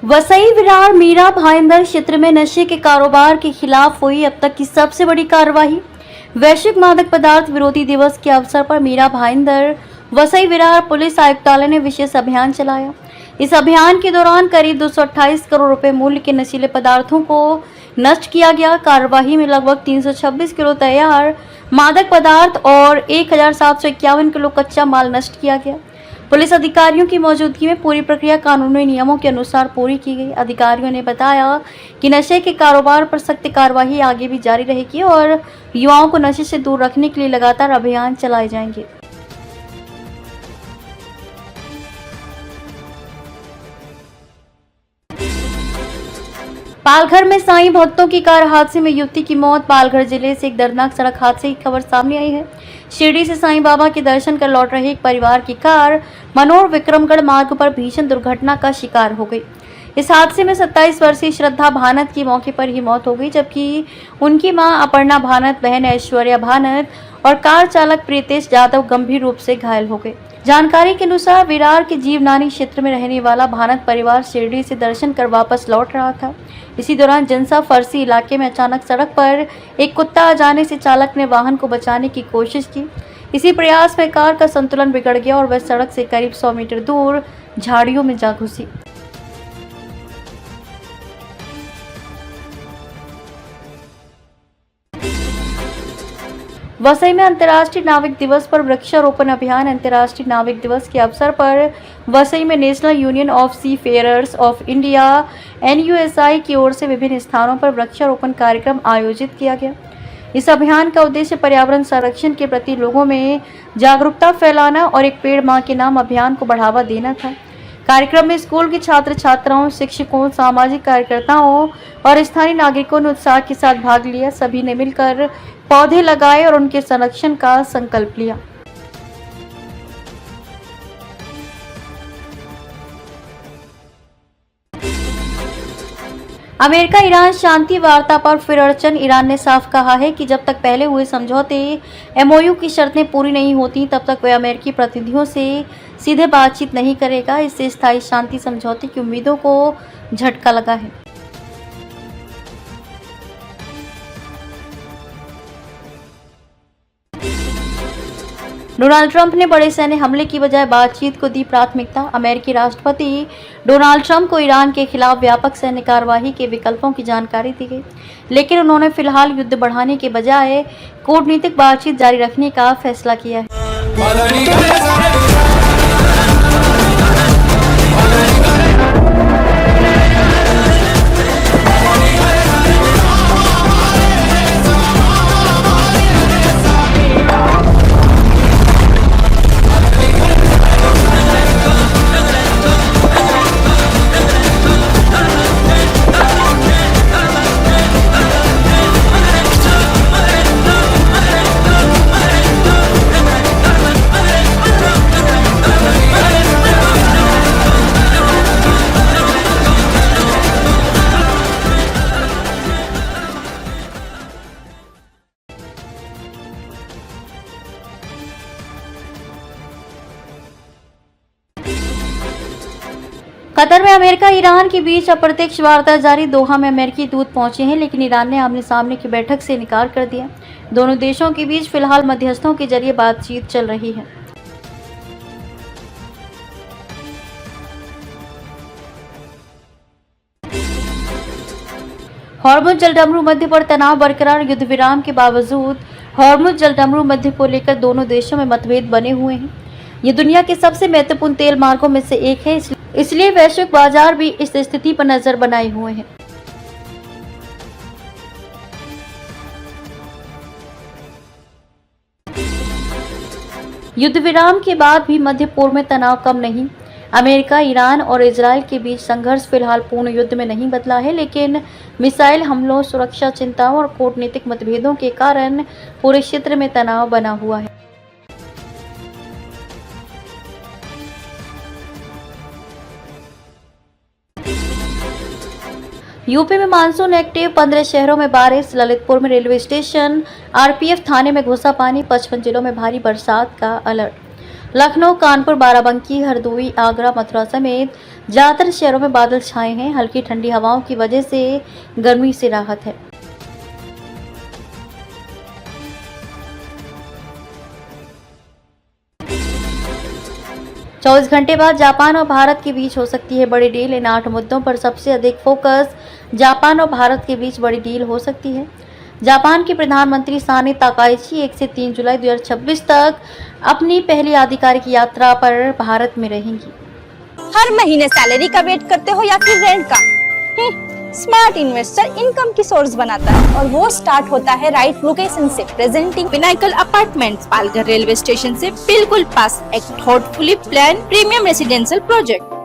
वसई विरार मीरा भाईंदर क्षेत्र में नशे के कारोबार के खिलाफ हुई अब तक की सबसे बड़ी कार्रवाई। वैश्विक मादक पदार्थ विरोधी दिवस के अवसर पर मीरा भाईंदर वसई विरार पुलिस आयुक्तालय ने विशेष अभियान चलाया। इस अभियान के दौरान करीब 228 करोड़ रुपए मूल्य के नशीले पदार्थों को नष्ट किया गया। कार्यवाही में लगभग 326 किलो तैयार मादक पदार्थ और 1751 किलो कच्चा माल नष्ट किया गया। पुलिस अधिकारियों की मौजूदगी में पूरी प्रक्रिया कानूनी नियमों के अनुसार पूरी की गई। अधिकारियों ने बताया कि नशे के कारोबार पर सख्त कार्रवाई आगे भी जारी रहेगी और युवाओं को नशे से दूर रखने के लिए लगातार अभियान चलाए जाएंगे। पालघर में साईं भक्तों की कार हादसे में युवती की मौत। पालघर जिले से एक दर्दनाक सड़क हादसे की खबर सामने आई है। शिरडी से साईं बाबा के दर्शन कर लौट रहे एक परिवार की कार मनोर विक्रमगढ़ मार्ग पर भीषण दुर्घटना का शिकार हो गई। इस हादसे में 27 वर्षीय श्रद्धा भानत की मौके पर ही मौत हो गई, जबकि उनकी मां अपर्णा भानत, बहन ऐश्वर्या भानत और कार चालक प्रीतेश यादव गंभीर रूप से घायल हो गए। जानकारी के अनुसार विरार के जीवनानी क्षेत्र में रहने वाला भानत परिवार शिरडी से दर्शन कर वापस लौट रहा था। इसी दौरान जनसा फरसी इलाके में अचानक सड़क पर एक कुत्ता आ जाने से चालक ने वाहन को बचाने की कोशिश की। इसी प्रयास में कार का संतुलन बिगड़ गया और वह सड़क से करीब 100 मीटर दूर झाड़ियों में जा घुसी। वसई में अंतर्राष्ट्रीय नाविक दिवस पर वृक्षारोपण अभियान। अंतर्राष्ट्रीय नाविक दिवस के अवसर पर वसई में national union of seafarers of India NUSI की ओर से विभिन्न स्थानों पर वृक्षारोपण कार्यक्रम आयोजित किया गया। इस अभियान का उद्देश्य पर्यावरण संरक्षण के प्रति लोगों में जागरूकता फैलाना और एक पेड़ मां के नाम अभियान को बढ़ावा देना था। कार्यक्रम में स्कूल के छात्र छात्राओं, शिक्षकों, सामाजिक कार्यकर्ताओं और स्थानीय नागरिकों ने उत्साह के साथ भाग लिया। सभी ने मिलकर पौधे लगाए और उनके संरक्षण का संकल्प लिया। अमेरिका ईरान शांति वार्ता पर फिर अड़चन। ईरान ने साफ कहा है कि जब तक पहले हुए समझौते MOU की शर्तें पूरी नहीं होती तब तक वह अमेरिकी प्रतिनिधियों से सीधे बातचीत नहीं करेगा। इससे स्थायी शांति समझौते की उम्मीदों को झटका लगा है। डोनाल्ड ट्रंप ने बड़े सैन्य हमले की बजाय बातचीत को दी प्राथमिकता। अमेरिकी राष्ट्रपति डोनाल्ड ट्रंप को ईरान के खिलाफ व्यापक सैन्य कार्रवाई के विकल्पों की जानकारी दी गई, लेकिन उन्होंने फिलहाल युद्ध बढ़ाने के बजाय कूटनीतिक बातचीत जारी रखने का फैसला किया है। कतर में अमेरिका ईरान के बीच अप्रत्यक्ष वार्ता जारी। दोहा में अमेरिकी दूत पहुंचे हैं, लेकिन ईरान ने आमने सामने की बैठक से इनकार कर दिया। दोनों देशों के बीच फिलहाल मध्यस्थों के जरिए बातचीत चल रही है। हॉर्मुज़ जलडमरू मध्य पर तनाव बरकरार। युद्ध विराम के बावजूद हॉर्मुज़ जलडमरू मध्य को लेकर दोनों देशों में मतभेद बने हुए हैं। ये दुनिया के सबसे महत्वपूर्ण तेल मार्गों में से एक है, इसलिए वैश्विक बाजार भी इस स्थिति पर नजर बनाए हुए हैं। युद्ध विराम के बाद भी मध्य पूर्व में तनाव कम नहीं। अमेरिका, ईरान और इजराइल के बीच संघर्ष फिलहाल पूर्ण युद्ध में नहीं बदला है, लेकिन मिसाइल हमलों, सुरक्षा चिंताओं और कूटनीतिक मतभेदों के कारण पूरे क्षेत्र में तनाव बना हुआ है। यूपी में मानसून एक्टिव, 15 शहरों में बारिश। ललितपुर में रेलवे स्टेशन, RPF थाने में घुसा पानी। 55 जिलों में भारी बरसात का अलर्ट। लखनऊ, कानपुर, बाराबंकी, हरदोई, आगरा, मथुरा समेत ज्यादातर शहरों में बादल छाए हैं। हल्की ठंडी हवाओं की वजह से गर्मी से राहत है। चौबीस घंटे बाद जापान और भारत के बीच हो सकती है बड़ी डील। इन 8 मुद्दों पर सबसे अधिक फोकस जापान और भारत के बीच बड़ी डील हो सकती है। जापान के प्रधानमंत्री साने ताकाइची 1 से 3 जुलाई 2026 तक अपनी पहली आधिकारिक यात्रा पर भारत में रहेंगी। हर महीने सैलरी का वेट करते हो या फिर रेंट का? स्मार्ट इन्वेस्टर इनकम की सोर्स बनाता है और वो स्टार्ट होता है राइट लोकेशन से। Presenting Pinnacle apartments, Palghar railway station से बिल्कुल पास, एक thoughtfully plan premium residential project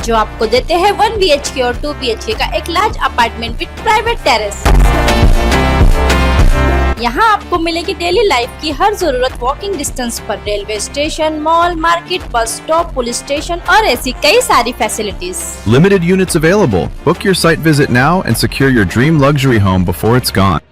जो आपको देते हैं 1 BHK और 2 BHK का एक large apartment with private terrace. यहाँ आपको मिलेगी डेली लाइफ की हर जरूरत वॉकिंग डिस्टेंस पर। Railway station, mall, market, bus stop, police station और ऐसी कई सारी facilities. Limited units available. Book your site visit now and secure your dream luxury home before it's gone.